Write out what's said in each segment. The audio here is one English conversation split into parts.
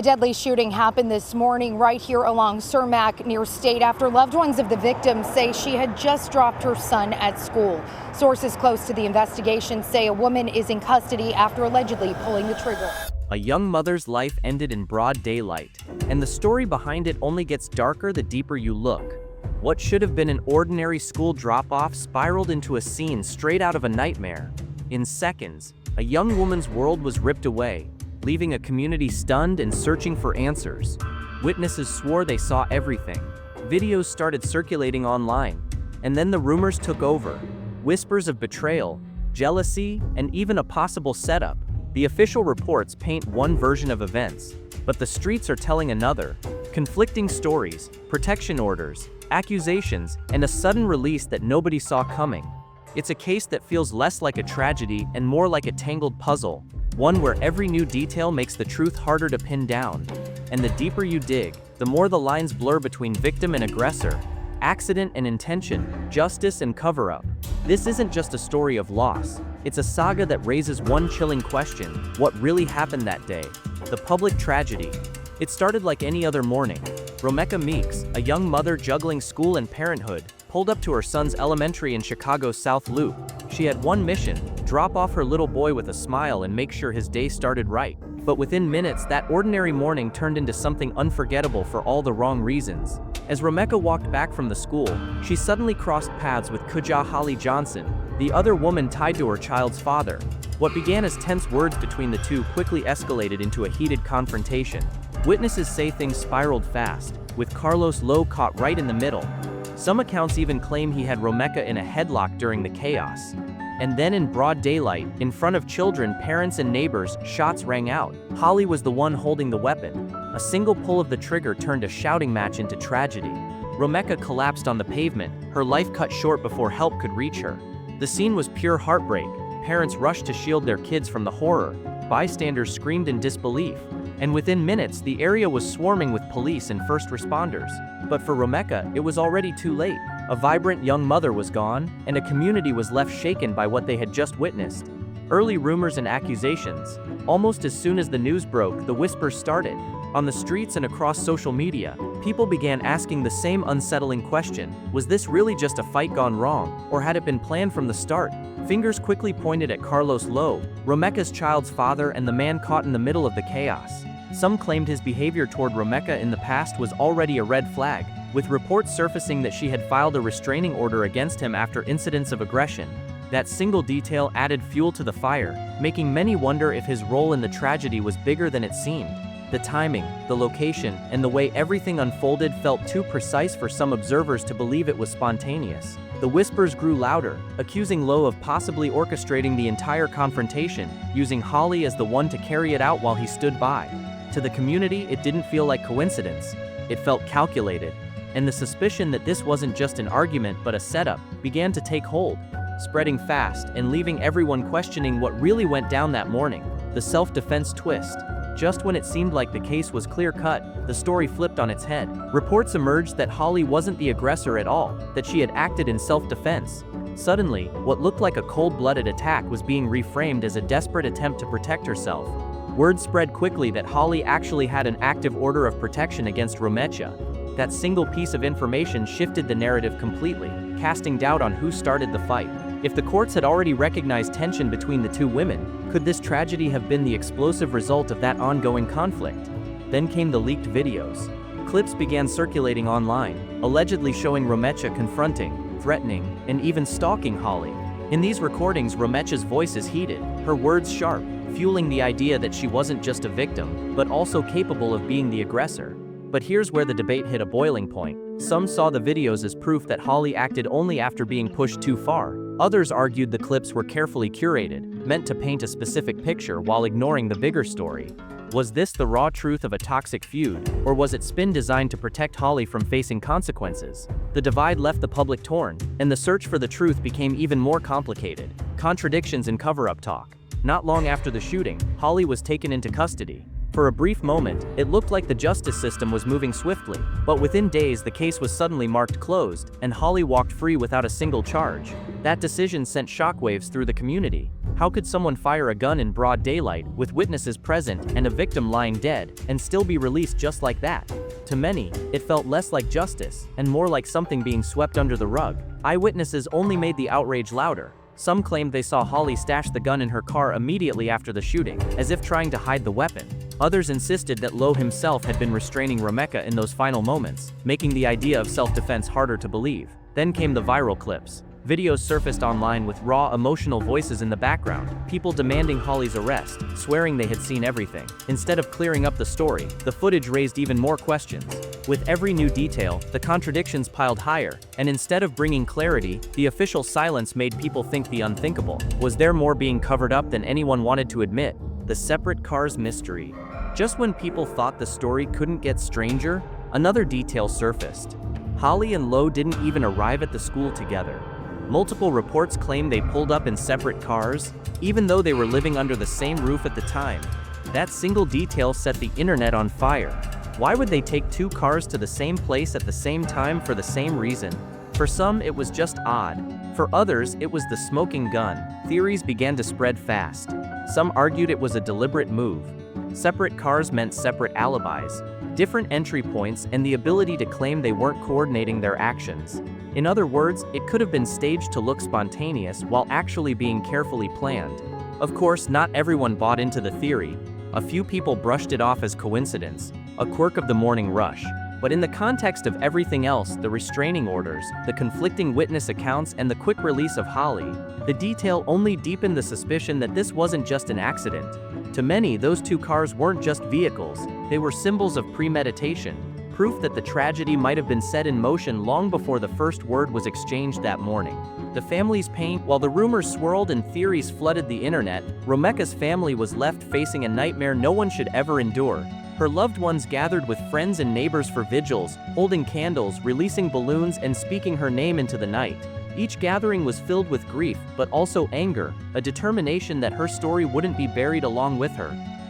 The deadly shooting happened this morning right here along Cermak near State after loved ones of the victim say she had just dropped her son at school. Sources close to the investigation say a woman is in custody after allegedly pulling the trigger. A young mother's life ended in broad daylight, and the story behind it only gets darker the deeper you look. What should have been an ordinary school drop-off spiraled into a scene straight out of a nightmare. In seconds, a young woman's world was ripped away, leaving a community stunned and searching for answers. Witnesses swore they saw everything. Videos started circulating online, and then the rumors took over. Whispers of betrayal, jealousy, and even a possible setup. The official reports paint one version of events, but the streets are telling another. Conflicting stories, protection orders, accusations, and a sudden release that nobody saw coming. It's a case that feels less like a tragedy and more like a tangled puzzle, one where every new detail makes the truth harder to pin down. And the deeper you dig, the more the lines blur between victim and aggressor, accident and intention, justice and cover-up. This isn't just a story of loss, it's a saga that raises one chilling question: what really happened that day? The public tragedy. It started like any other morning. Romecha Meeks, a young mother juggling school and parenthood, pulled up to her son's elementary in Chicago's South Loop. She had one mission: drop off her little boy with a smile and make sure his day started right. But within minutes, that ordinary morning turned into something unforgettable for all the wrong reasons. As Romecha walked back from the school, she suddenly crossed paths with Kuja Holly Johnson, the other woman tied to her child's father. What began as tense words between the two quickly escalated into a heated confrontation. Witnesses say things spiraled fast, with Carlos Lowe caught right in the middle. Some accounts even claim he had Romecha in a headlock during the chaos. And then in broad daylight, in front of children, parents and neighbors, shots rang out. Holly was the one holding the weapon. A single pull of the trigger turned a shouting match into tragedy. Romecha collapsed on the pavement, her life cut short before help could reach her. The scene was pure heartbreak. Parents rushed to shield their kids from the horror. Bystanders screamed in disbelief. And within minutes, the area was swarming with police and first responders. But for Romecha, it was already too late. A vibrant young mother was gone, and a community was left shaken by what they had just witnessed. Early rumors and accusations. Almost as soon as the news broke, the whispers started. On the streets and across social media, people began asking the same unsettling question: was this really just a fight gone wrong, or had it been planned from the start? Fingers quickly pointed at Carlos Lowe, Romecha's child's father and the man caught in the middle of the chaos. Some claimed his behavior toward Romecha in the past was already a red flag, with reports surfacing that she had filed a restraining order against him after incidents of aggression. That single detail added fuel to the fire, making many wonder if his role in the tragedy was bigger than it seemed. The timing, the location, and the way everything unfolded felt too precise for some observers to believe it was spontaneous. The whispers grew louder, accusing Lowe of possibly orchestrating the entire confrontation, using Holly as the one to carry it out while he stood by. To the community, it didn't feel like coincidence. It felt calculated. And the suspicion that this wasn't just an argument but a setup began to take hold, spreading fast and leaving everyone questioning what really went down that morning. The self-defense twist. Just when it seemed like the case was clear-cut, the story flipped on its head. Reports emerged that Holly wasn't the aggressor at all, that she had acted in self-defense. Suddenly, what looked like a cold-blooded attack was being reframed as a desperate attempt to protect herself. Word spread quickly that Holly actually had an active order of protection against Romecha. That single piece of information shifted the narrative completely, casting doubt on who started the fight. If the courts had already recognized tension between the two women, could this tragedy have been the explosive result of that ongoing conflict? Then came the leaked videos. Clips began circulating online, allegedly showing Romecha confronting, threatening, and even stalking Holly. In these recordings, Romecha's voice is heated, her words sharp, fueling the idea that she wasn't just a victim, but also capable of being the aggressor. But here's where the debate hit a boiling point. Some saw the videos as proof that Holly acted only after being pushed too far. Others argued the clips were carefully curated, meant to paint a specific picture while ignoring the bigger story. Was this the raw truth of a toxic feud, or was it spin designed to protect Holly from facing consequences? The divide left the public torn, and the search for the truth became even more complicated. Contradictions and cover-up talk. Not long after the shooting, Holly was taken into custody. For a brief moment, it looked like the justice system was moving swiftly, but within days the case was suddenly marked closed, and Holly walked free without a single charge. That decision sent shockwaves through the community. How could someone fire a gun in broad daylight, with witnesses present and a victim lying dead, and still be released just like that? To many, it felt less like justice, and more like something being swept under the rug. Eyewitnesses only made the outrage louder. Some claimed they saw Holly stash the gun in her car immediately after the shooting, as if trying to hide the weapon. Others insisted that Lowe himself had been restraining Romecha in those final moments, making the idea of self-defense harder to believe. Then came the viral clips. Videos surfaced online with raw, emotional voices in the background, people demanding Holly's arrest, swearing they had seen everything. Instead of clearing up the story, the footage raised even more questions. With every new detail, the contradictions piled higher, and instead of bringing clarity, the official silence made people think the unthinkable. Was there more being covered up than anyone wanted to admit? The separate cars mystery. Just when people thought the story couldn't get stranger, another detail surfaced. Holly and Lowe didn't even arrive at the school together. Multiple reports claim they pulled up in separate cars, even though they were living under the same roof at the time. That single detail set the internet on fire. Why would they take two cars to the same place at the same time for the same reason? For some, it was just odd. For others, it was the smoking gun. Theories began to spread fast. Some argued it was a deliberate move. Separate cars meant separate alibis, different entry points, and the ability to claim they weren't coordinating their actions. In other words, it could have been staged to look spontaneous while actually being carefully planned. Of course, not everyone bought into the theory. A few people brushed it off as coincidence, a quirk of the morning rush. But in the context of everything else, the restraining orders, the conflicting witness accounts, and the quick release of Holly, the detail only deepened the suspicion that this wasn't just an accident. To many, those two cars weren't just vehicles, they were symbols of premeditation, proof that the tragedy might have been set in motion long before the first word was exchanged that morning. The family's pain. While the rumors swirled and theories flooded the internet, Romecha's family was left facing a nightmare no one should ever endure. Her loved ones gathered with friends and neighbors for vigils, holding candles, releasing balloons, and speaking her name into the night. Each gathering was filled with grief, but also anger, a determination that her story wouldn't be buried along with her.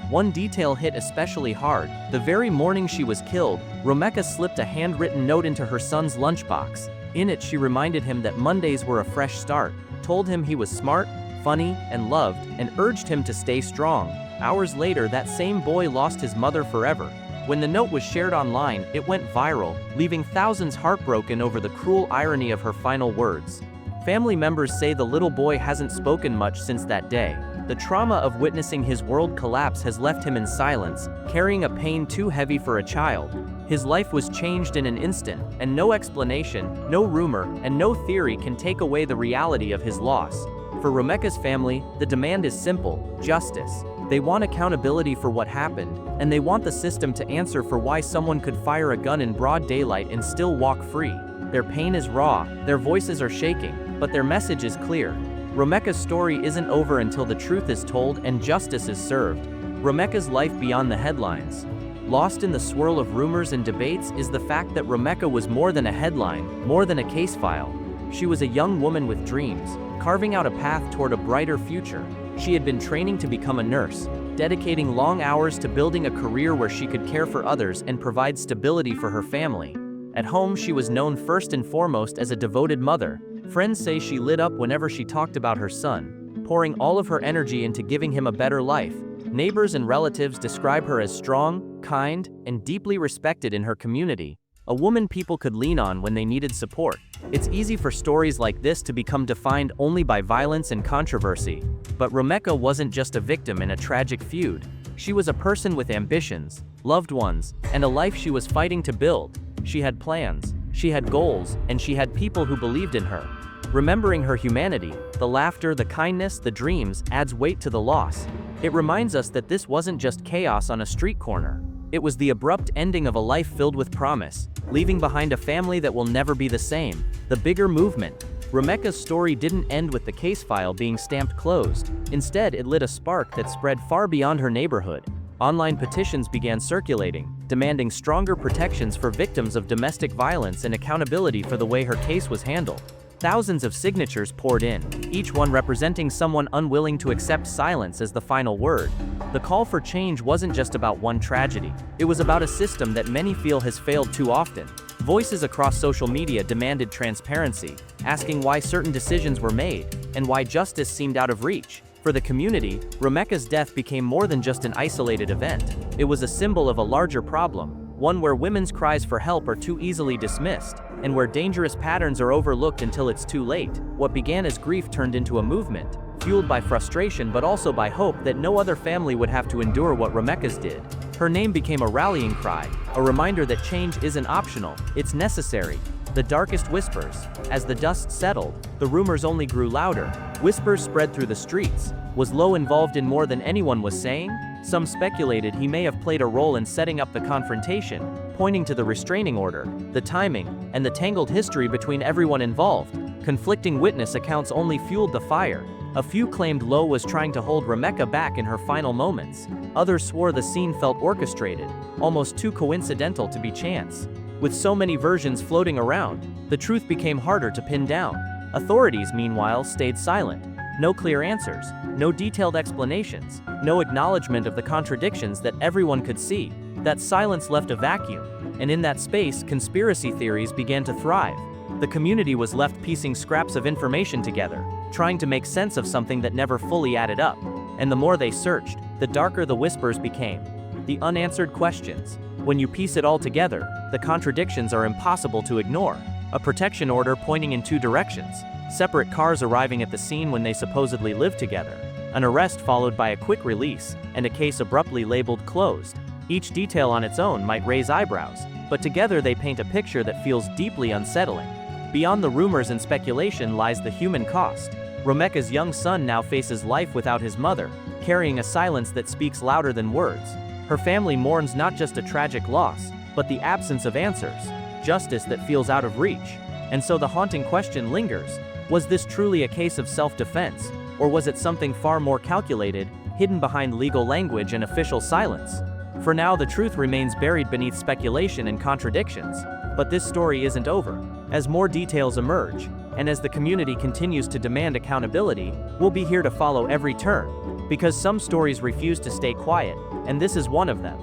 One detail hit especially hard. The very morning she was killed, Romecha slipped a handwritten note into her son's lunchbox. In it, she reminded him that Mondays were a fresh start, told him he was smart, funny, and loved, and urged him to stay strong. Hours later, that same boy lost his mother forever. When the note was shared online, it went viral, leaving thousands heartbroken over the cruel irony of her final words. Family members say the little boy hasn't spoken much since that day. The trauma of witnessing his world collapse has left him in silence, carrying a pain too heavy for a child. His life was changed in an instant, and no explanation, no rumor, and no theory can take away the reality of his loss. For Romecha's family, the demand is simple: justice. They want accountability for what happened, and they want the system to answer for why someone could fire a gun in broad daylight and still walk free. Their pain is raw, their voices are shaking, but their message is clear. Romecha's story isn't over until the truth is told and justice is served. Romecha's life beyond the headlines. Lost in the swirl of rumors and debates is the fact that Romecha was more than a headline, more than a case file. She was a young woman with dreams, carving out a path toward a brighter future. She had been training to become a nurse, dedicating long hours to building a career where she could care for others and provide stability for her family. At home, she was known first and foremost as a devoted mother. Friends say she lit up whenever she talked about her son, pouring all of her energy into giving him a better life. Neighbors and relatives describe her as strong, kind, and deeply respected in her community, a woman people could lean on when they needed support. It's easy for stories like this to become defined only by violence and controversy. But Romecha wasn't just a victim in a tragic feud. She was a person with ambitions, loved ones, and a life she was fighting to build. She had plans, she had goals, and she had people who believed in her. Remembering her humanity, the laughter, the kindness, the dreams, adds weight to the loss. It reminds us that this wasn't just chaos on a street corner. It was the abrupt ending of a life filled with promise, leaving behind a family that will never be the same. The bigger movement. Romecha's story didn't end with the case file being stamped closed. Instead, it lit a spark that spread far beyond her neighborhood. Online petitions began circulating, demanding stronger protections for victims of domestic violence and accountability for the way her case was handled. Thousands of signatures poured in, each one representing someone unwilling to accept silence as the final word. The call for change wasn't just about one tragedy. It was about a system that many feel has failed too often. Voices across social media demanded transparency, asking why certain decisions were made, and why justice seemed out of reach. For the community, Romecha's death became more than just an isolated event. It was a symbol of a larger problem, one where women's cries for help are too easily dismissed, and where dangerous patterns are overlooked until it's too late. What began as grief turned into a movement, fueled by frustration but also by hope that no other family would have to endure what Romecha's did. Her name became a rallying cry, a reminder that change isn't optional, it's necessary. The darkest whispers. As the dust settled, the rumors only grew louder. Whispers spread through the streets. Was Lowe involved in more than anyone was saying? Some speculated he may have played a role in setting up the confrontation, pointing to the restraining order, the timing, and the tangled history between everyone involved. Conflicting witness accounts only fueled the fire. A few claimed Lowe was trying to hold Romecha back in her final moments. Others swore the scene felt orchestrated, almost too coincidental to be chance. With so many versions floating around, the truth became harder to pin down. Authorities, meanwhile, stayed silent. No clear answers, no detailed explanations, no acknowledgement of the contradictions that everyone could see. That silence left a vacuum, and in that space, conspiracy theories began to thrive. The community was left piecing scraps of information together, trying to make sense of something that never fully added up. And the more they searched, the darker the whispers became. The unanswered questions. When you piece it all together, the contradictions are impossible to ignore. A protection order pointing in two directions, separate cars arriving at the scene when they supposedly lived together, an arrest followed by a quick release, and a case abruptly labeled closed. Each detail on its own might raise eyebrows, but together they paint a picture that feels deeply unsettling. Beyond the rumors and speculation lies the human cost. Romecha's young son now faces life without his mother, carrying a silence that speaks louder than words. Her family mourns not just a tragic loss, but the absence of answers, justice that feels out of reach. And so the haunting question lingers: was this truly a case of self-defense, or was it something far more calculated, hidden behind legal language and official silence? For now, the truth remains buried beneath speculation and contradictions. But this story isn't over. As more details emerge, and as the community continues to demand accountability, we'll be here to follow every turn. Because some stories refuse to stay quiet, and this is one of them.